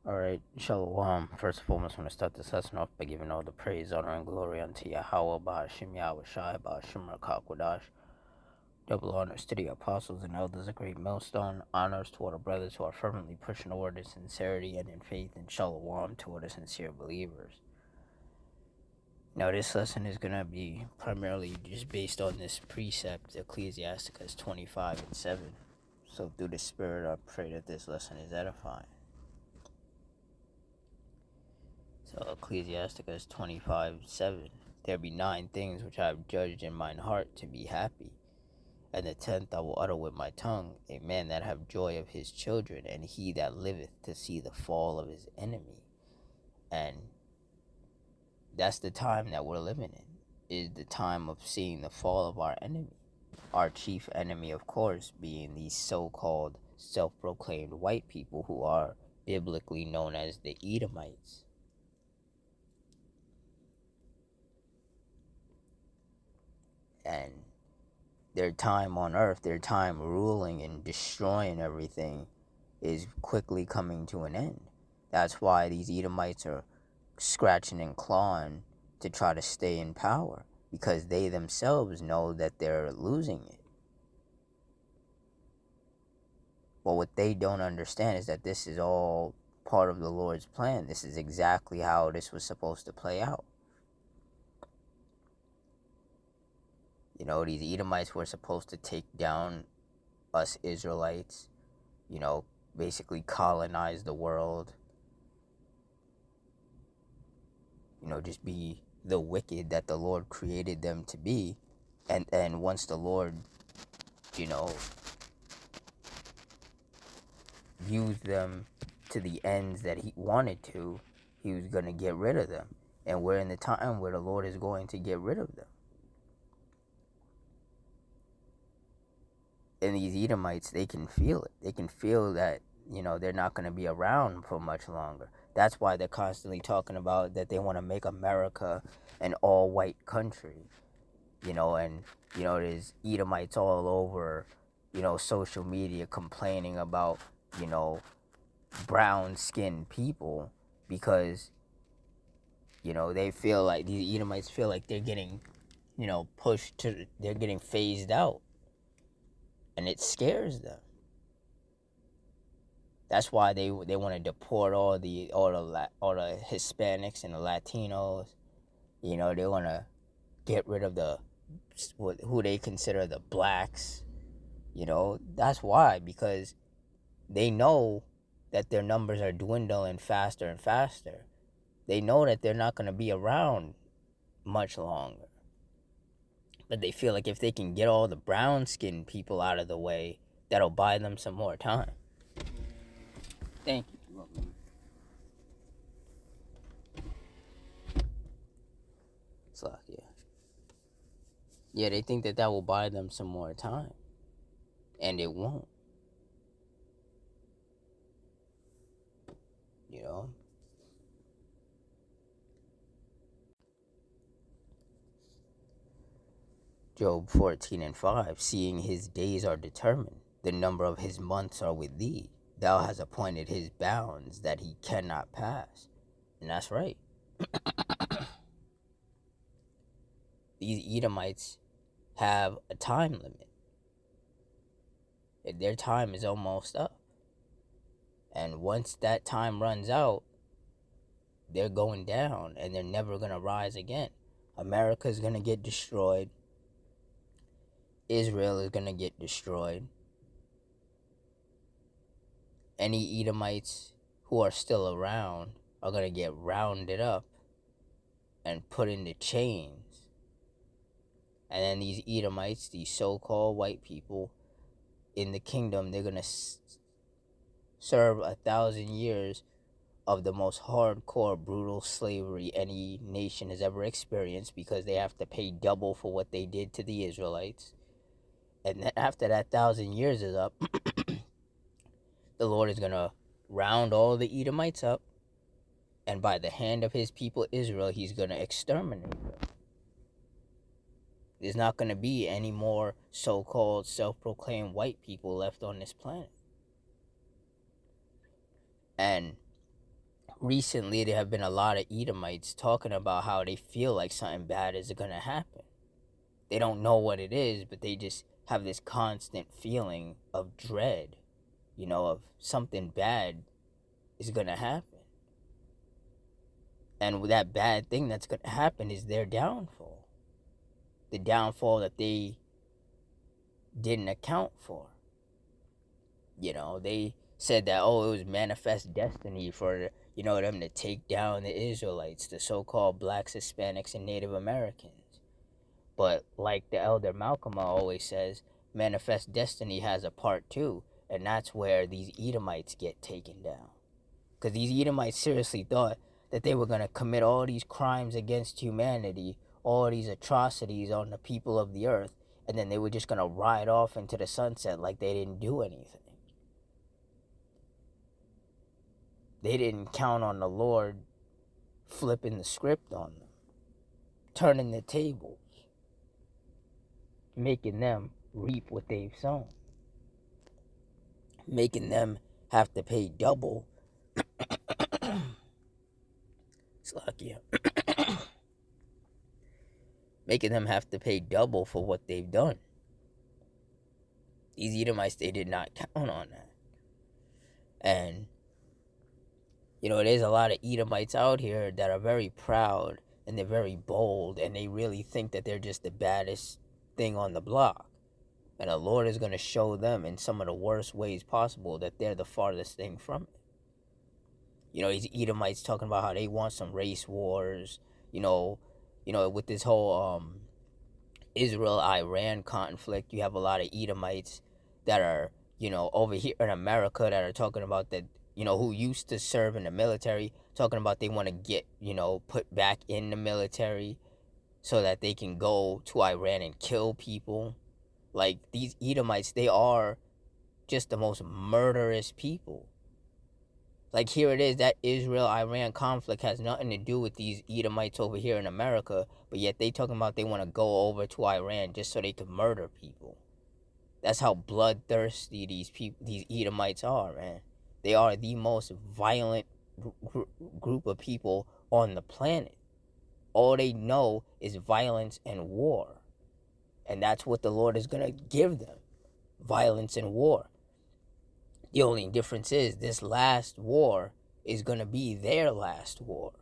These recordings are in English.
Alright, Shalom. First and foremost, I want to start this lesson off by giving all the praise, honor, and glory unto Yahweh, Ba'ashim Yahweh Shai, Ba'ashim Rakakwadash. Double honors to the apostles and elders, a great millstone. Honors to all the brothers who are fervently pushing toward in sincerity and in faith, and Shalom to all the sincere believers. Now, this lesson is going to be primarily just based on this precept, Ecclesiasticus 25:7. So, through the Spirit, I pray that this lesson is edifying. So Ecclesiasticus 25:7. There be 9 things which I have judged in mine heart to be happy, and the 10th I will utter with my tongue, a man that have joy of his children, and he that liveth to see the fall of his enemy. And that's the time that we're living in, is the time of seeing the fall of our enemy. Our chief enemy, of course, being these so-called self-proclaimed white people who are biblically known as the Edomites. And their time on earth, their time ruling and destroying everything, is quickly coming to an end. That's why these Edomites are scratching and clawing to try to stay in power, because they themselves know that they're losing it. But what they don't understand is that this is all part of the Lord's plan. This is exactly how this was supposed to play out. You know, these Edomites were supposed to take down us Israelites, you know, basically colonize the world, you know, just be the wicked that the Lord created them to be. And once the Lord, you know, used them to the ends that he wanted to, he was going to get rid of them. And we're in the time where the Lord is going to get rid of them. And these Edomites, they can feel it. They can feel that, you know, they're not going to be around for much longer. That's why they're constantly talking about that they want to make America an all-white country. You know, and, you know, there's Edomites all over, you know, social media complaining about, you know, brown-skinned people because, you know, they feel like, these Edomites feel like they're getting, you know, they're getting phased out. And it scares them. That's why they want to deport all the Hispanics and the Latinos. You know, they want to get rid of who they consider the blacks. You know, that's why, because they know that their numbers are dwindling faster and faster. They know that they're not going to be around much longer. But they feel like if they can get all the brown-skinned people out of the way, that'll buy them some more time. Thank you. Yeah, they think that will buy them some more time. And it won't. You know? Job 14:5, seeing his days are determined, the number of his months are with thee. Thou hast appointed his bounds that he cannot pass. And that's right. These Edomites have a time limit. Their time is almost up. And once that time runs out, they're going down and they're never going to rise again. America's going to get destroyed. Israel is going to get destroyed. Any Edomites who are still around are going to get rounded up and put into chains. And then these Edomites, these so-called white people in the kingdom, they're going to serve 1,000 years of the most hardcore, brutal slavery any nation has ever experienced, because they have to pay double for what they did to the Israelites. And then after that 1,000 years is up, the Lord is going to round all the Edomites up, and by the hand of his people Israel, he's going to exterminate them. There's not going to be any more so-called self-proclaimed white people left on this planet. And recently there have been a lot of Edomites talking about how they feel like something bad is going to happen. They don't know what it is, but they just have this constant feeling of dread, of something bad is going to happen. And that bad thing that's going to happen is their downfall. The downfall that they didn't account for. They said that, oh, it was manifest destiny for, them to take down the Israelites, the so-called blacks, Hispanics, and Native Americans. But like the elder Malcolm always says, manifest destiny has a part two, and that's where these Edomites get taken down. Because these Edomites seriously thought that they were going to commit all these crimes against humanity, all these atrocities on the people of the earth, and then they were just going to ride off into the sunset like they didn't do anything. They didn't count on the Lord flipping the script on them, turning the tables, making them reap what they've sown, making them have to pay double. Making them have to pay double for what they've done. These Edomites, they did not count on that. And, there's a lot of Edomites out here that are very proud and they're very bold and they really think that they're just the baddest thing on the block. And the Lord is going to show them in some of the worst ways possible that they're the farthest thing from it. These Edomites talking about how they want some race wars, with this whole Israel-Iran conflict. You have a lot of Edomites that are, over here in America that are talking about that, who used to serve in the military, talking about they want to get, put back in the military so that they can go to Iran and kill people. Like, these Edomites, they are just the most murderous people. Like, here it is, that Israel-Iran conflict has nothing to do with these Edomites over here in America, but yet they talking about they want to go over to Iran just so they can murder people. That's how bloodthirsty these Edomites are, man. They are the most violent group of people on the planet. All they know is violence and war. And that's what the Lord is going to give them. Violence and war. The only difference is this last war is going to be their last war.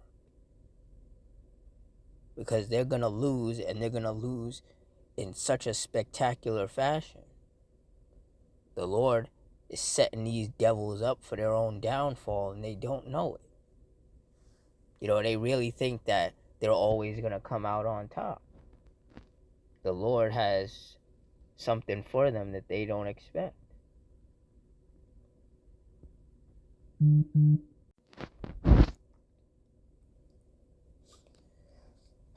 Because they're going to lose, and they're going to lose in such a spectacular fashion. The Lord is setting these devils up for their own downfall, and they don't know it. They really think that they're always going to come out on top. The Lord has something for them that they don't expect.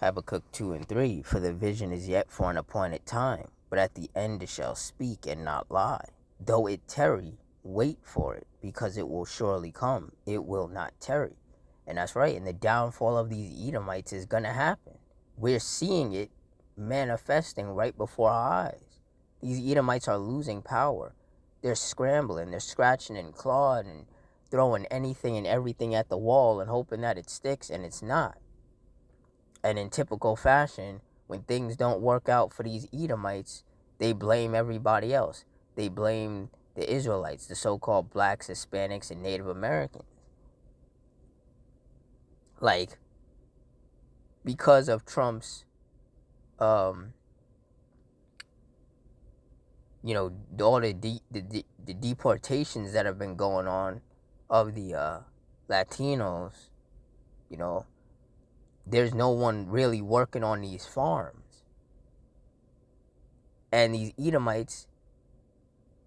Habakkuk 2 and 3, for the vision is yet for an appointed time, but at the end it shall speak and not lie. Though it tarry, wait for it, because it will surely come. It will not tarry. And that's right, and the downfall of these Edomites is going to happen. We're seeing it manifesting right before our eyes. These Edomites are losing power. They're scrambling, they're scratching and clawing and throwing anything and everything at the wall and hoping that it sticks, and it's not. And in typical fashion, when things don't work out for these Edomites, they blame everybody else. They blame the Israelites, the so-called blacks, Hispanics, and Native Americans. Like, because of Trump's, all the deportations that have been going on of the Latinos, there's no one really working on these farms. And these Edomites,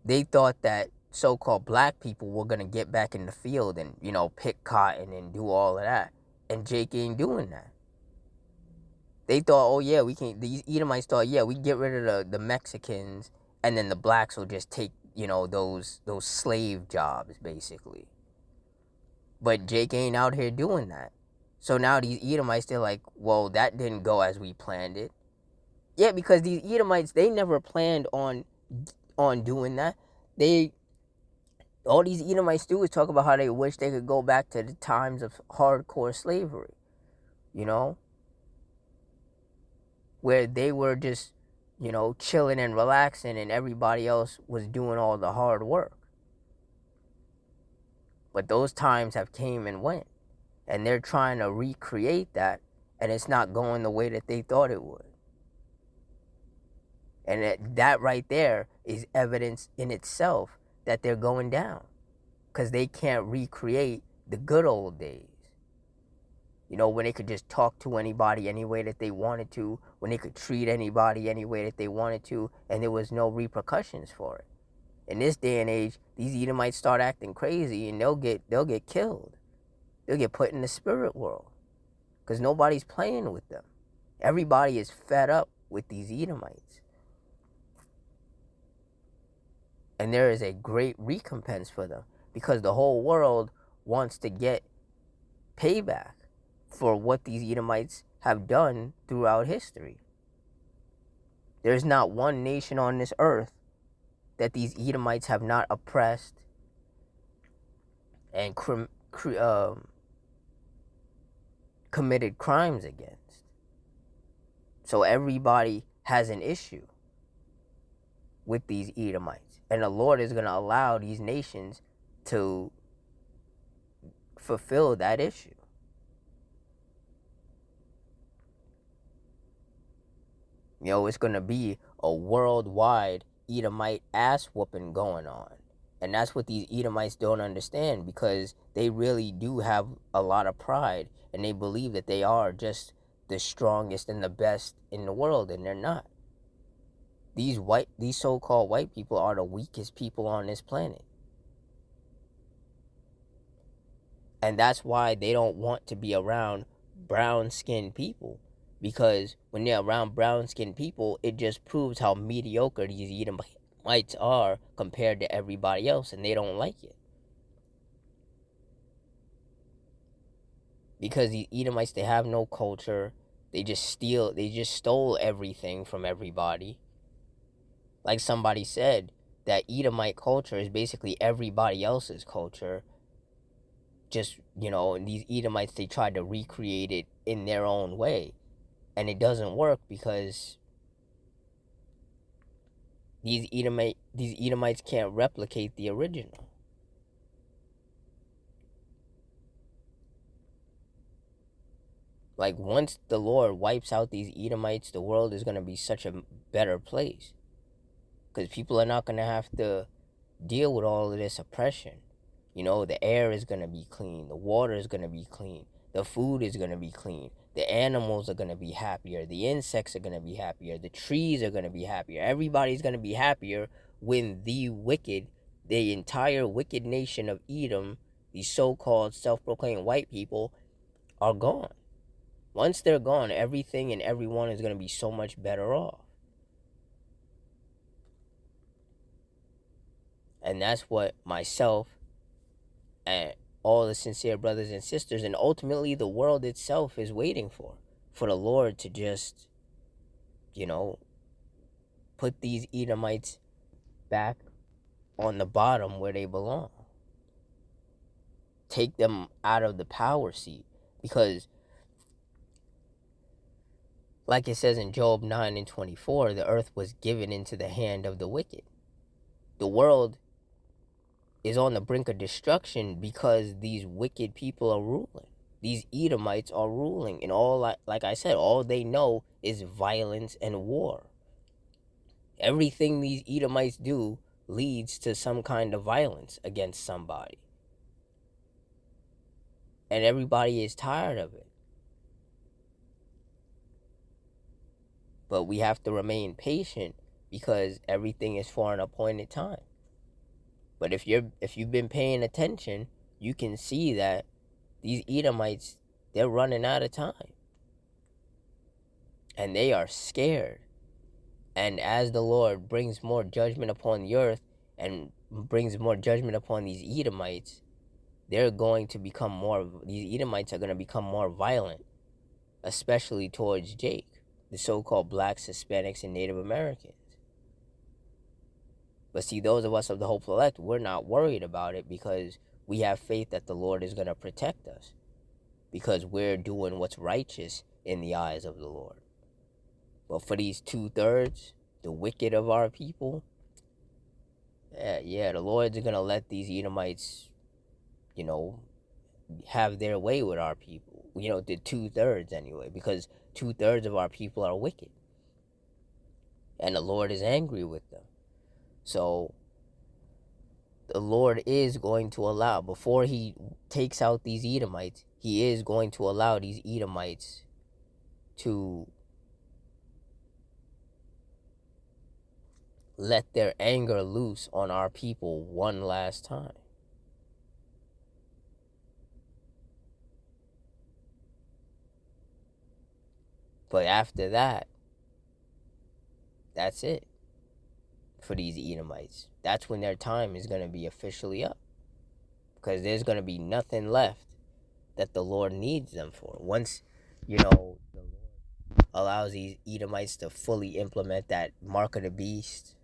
they thought that so-called black people were going to get back in the field and, pick cotton and do all of that. And Jake ain't doing that. They thought, oh yeah, these Edomites thought, yeah, we get rid of the Mexicans and then the blacks will just take, those slave jobs, basically. But Jake ain't out here doing that. So now these Edomites, they're like, well, that didn't go as we planned it. Yeah, because these Edomites, they never planned on doing that. They All these Edomites do is talk about how they wish they could go back to the times of hardcore slavery, you know, where they were just, chilling and relaxing and everybody else was doing all the hard work. But those times have came and went, and they're trying to recreate that, and it's not going the way that they thought it would. And that right there is evidence in itself that they're going down, because they can't recreate the good old days. When they could just talk to anybody any way that they wanted to, when they could treat anybody any way that they wanted to, and there was no repercussions for it. In this day and age, these Edomites start acting crazy, and they'll get killed. They'll get put in the spirit world, because nobody's playing with them. Everybody is fed up with these Edomites. And there is a great recompense for them, because the whole world wants to get payback for what these Edomites have done throughout history. There's not one nation on this earth that these Edomites have not oppressed and committed crimes against. So everybody has an issue with these Edomites. And the Lord is going to allow these nations to fulfill that issue. It's going to be a worldwide Edomite ass whooping going on. And that's what these Edomites don't understand, because they really do have a lot of pride, and they believe that they are just the strongest and the best in the world, and they're not. These so-called white people are the weakest people on this planet. And that's why they don't want to be around brown-skinned people. Because when they're around brown-skinned people, it just proves how mediocre these Edomites are compared to everybody else, and they don't like it. Because these Edomites, they have no culture. They just stole everything from everybody. Like somebody said, that Edomite culture is basically everybody else's culture. Just, and these Edomites, they tried to recreate it in their own way. And it doesn't work, because these Edomites can't replicate the original. Like, once the Lord wipes out these Edomites, the world is going to be such a better place. Because people are not going to have to deal with all of this oppression. The air is going to be clean. The water is going to be clean. The food is going to be clean. The animals are going to be happier. The insects are going to be happier. The trees are going to be happier. Everybody's going to be happier when the entire wicked nation of Edom, these so-called self-proclaimed white people, are gone. Once they're gone, everything and everyone is going to be so much better off. And that's what myself and all the sincere brothers and sisters, and ultimately the world itself, is waiting for the Lord to just, put these Edomites back on the bottom where they belong. Take them out of the power seat. Because, like it says in Job 9:24, the earth was given into the hand of the wicked. The world is on the brink of destruction because these wicked people are ruling. These Edomites are ruling, and like I said, all they know is violence and war. Everything these Edomites do leads to some kind of violence against somebody. And everybody is tired of it. But we have to remain patient, because everything is for an appointed time. But if you've been paying attention, you can see that these Edomites, they're running out of time. And they are scared. And as the Lord brings more judgment upon the earth and brings more judgment upon these Edomites, these Edomites are going to become more violent, especially towards Jake, the so-called blacks, Hispanics, and Native Americans. But see, those of us of the hopeful elect, we're not worried about it because we have faith that the Lord is going to protect us because we're doing what's righteous in the eyes of the Lord. But for these 2/3, the wicked of our people, the Lord's going to let these Edomites, you know, have their way with our people. You know, the 2/3 anyway, because 2/3 of our people are wicked. And the Lord is angry with them. So the Lord is going to allow, before he takes out these Edomites, he is going to allow these Edomites to let their anger loose on our people one last time. But after that, that's it for these Edomites. That's when their time is going to be officially up. Because there's going to be nothing left that the Lord needs them for. Once, the Lord allows these Edomites to fully implement that mark of the beast,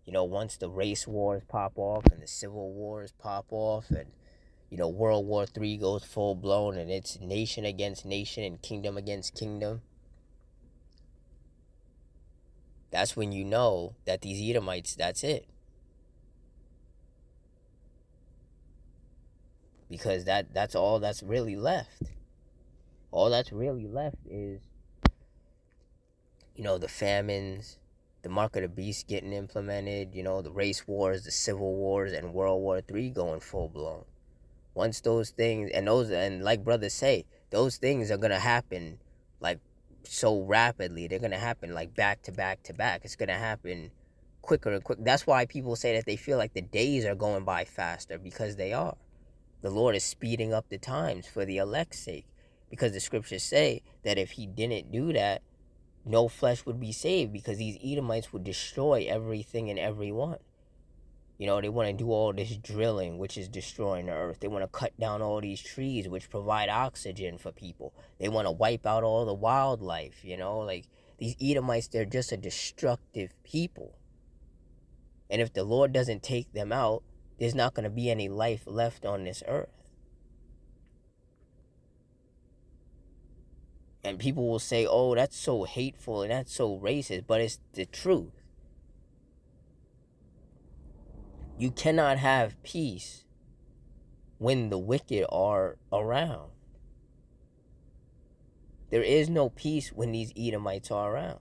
once the race wars pop off and the civil wars pop off and, World War III goes full blown and it's nation against nation and kingdom against kingdom, that's when you know that these Edomites, that's it. Because that's all that's really left. All that's really left is, the famines, the mark of the beast getting implemented, the race wars, the civil wars, and World War III going full blown. Once those things, and like brothers say, those things are gonna happen like so rapidly. They're gonna happen like back to back to back. It's gonna happen quicker and quicker. That's why people say that they feel like the days are going by faster, because they are. The Lord is speeding up the times for the elect's sake, because the scriptures say that if he didn't do that, no flesh would be saved, because these Edomites would destroy everything and everyone. They want to do all this drilling, which is destroying the earth. They want to cut down all these trees, which provide oxygen for people. They want to wipe out all the wildlife, like these Edomites, they're just a destructive people. And if the Lord doesn't take them out, there's not going to be any life left on this earth. And people will say, oh, that's so hateful and that's so racist, but it's the truth. You cannot have peace when the wicked are around. There is no peace when these Edomites are around.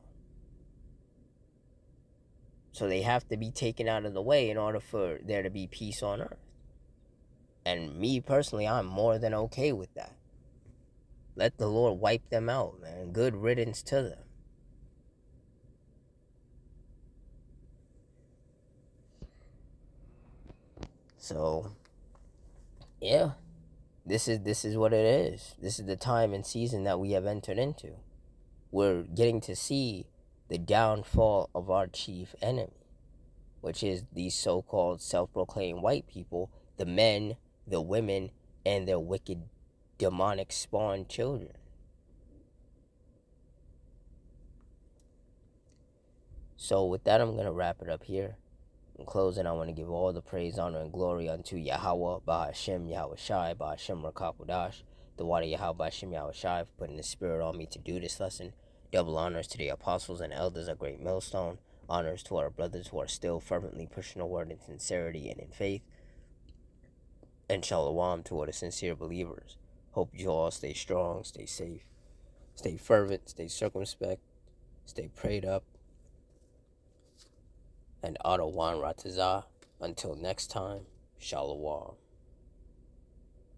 So they have to be taken out of the way in order for there to be peace on earth. And me personally, I'm more than okay with that. Let the Lord wipe them out, man. Good riddance to them. So, yeah, this is what it is. This is the time and season that we have entered into. We're getting to see the downfall of our chief enemy, which is these so-called self-proclaimed white people, the men, the women, and their wicked, demonic spawned children. So with that, I'm going to wrap it up here. In closing, I want to give all the praise, honor, and glory unto Yahweh, Bahashem, Yahweh Shai, Bahashem, Rakakudash, the water Yahweh, Bahashem, Yahweh Shai, for putting the spirit on me to do this lesson. Double honors to the apostles and elders of Great Millstone. Honors to our brothers who are still fervently pushing the word in sincerity and in faith. And shalom to all the sincere believers. Hope you all stay strong, stay safe, stay fervent, stay circumspect, stay prayed up. And Adawan Ratazah. Until next time, shalom.